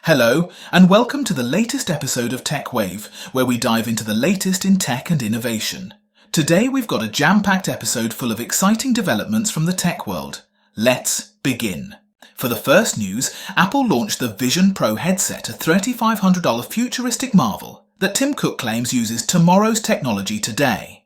Hello, and welcome to the latest episode of Tech Wave, where we dive into the latest in tech and innovation. Today we've got a jam-packed episode full of exciting developments from the tech world. Let's begin. For the first news, Apple launched the Vison Pro headset, a $3,500 futuristic marvel that Tim Cook claims uses tomorrow's technology today.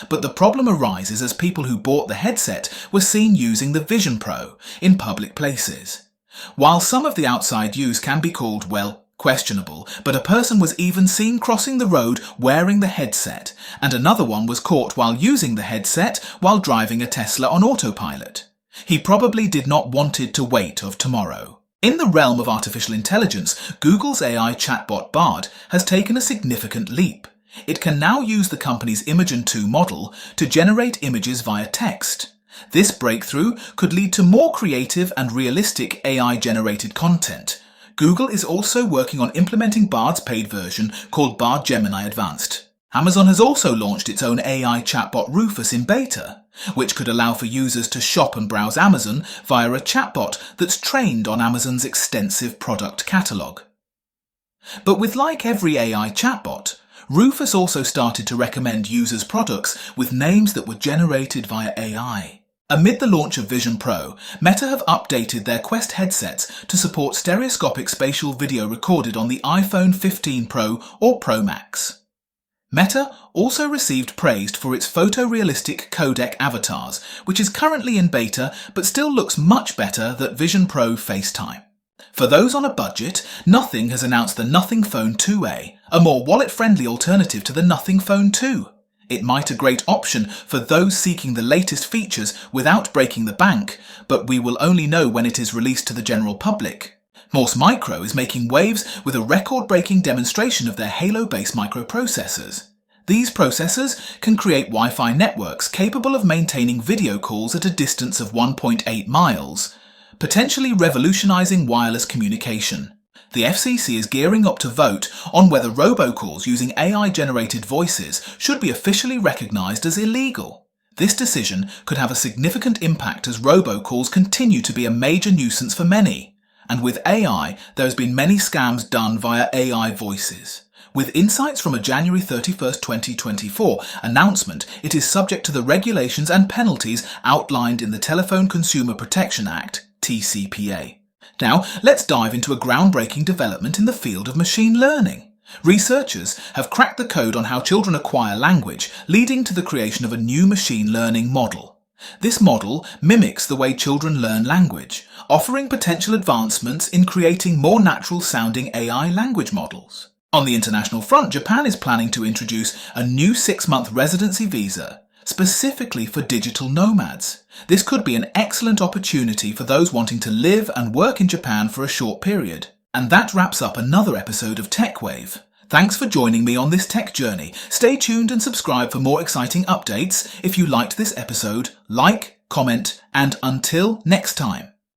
But the problem arises as people who bought the headset were seen using the Vison Pro in public places. While some of the outside use can be called, well, questionable, but a person was even seen crossing the road wearing the headset, and another one was caught while using the headset while driving a Tesla on autopilot. He probably did not want it to wait of tomorrow. In the realm of artificial intelligence, Google's AI chatbot Bard has taken a significant leap. It can now use the company's Imagen 2 model to generate images via text. This breakthrough could lead to more creative and realistic AI-generated content. Google is also working on implementing Bard's paid version called Bard Gemini Advanced. Amazon has also launched its own AI chatbot Rufus in beta, which could allow for users to shop and browse Amazon via a chatbot that's trained on Amazon's extensive product catalogue. But with like every AI chatbot, Rufus also started to recommend users products with names that were generated via AI. Amid the launch of Vison Pro, Meta have updated their Quest headsets to support stereoscopic spatial video recorded on the iPhone 15 Pro or Pro Max. Meta also received praise for its photorealistic codec avatars, which is currently in beta but still looks much better than Vison Pro FaceTime. For those on a budget, Nothing has announced the Nothing Phone 2A, a more wallet-friendly alternative to the Nothing Phone 2. It might be a great option for those seeking the latest features without breaking the bank, but we will only know when it is released to the general public. Morse Micro is making waves with a record-breaking demonstration of their Halo-based microprocessors. These processors can create Wi-Fi networks capable of maintaining video calls at a distance of 1.8 miles, potentially revolutionizing wireless communication. The FCC is gearing up to vote on whether robocalls using AI-generated voices should be officially recognized as illegal. This decision could have a significant impact as robocalls continue to be a major nuisance for many. And with AI, there has been many scams done via AI voices. With insights from a January 31, 2024 announcement, it is subject to the regulations and penalties outlined in the Telephone Consumer Protection Act, TCPA. Now, let's dive into a groundbreaking development in the field of machine learning. Researchers have cracked the code on how children acquire language, leading to the creation of a new machine learning model. This model mimics the way children learn language, offering potential advancements in creating more natural-sounding AI language models. On the international front, Japan is planning to introduce a new 6-month residency visa, specifically for digital nomads. This could be an excellent opportunity for those wanting to live and work in Japan for a short period. And that wraps up another episode of Tech Wave. Thanks for joining me on this tech journey. Stay tuned and subscribe for more exciting updates. If you liked this episode, like, comment, and until next time.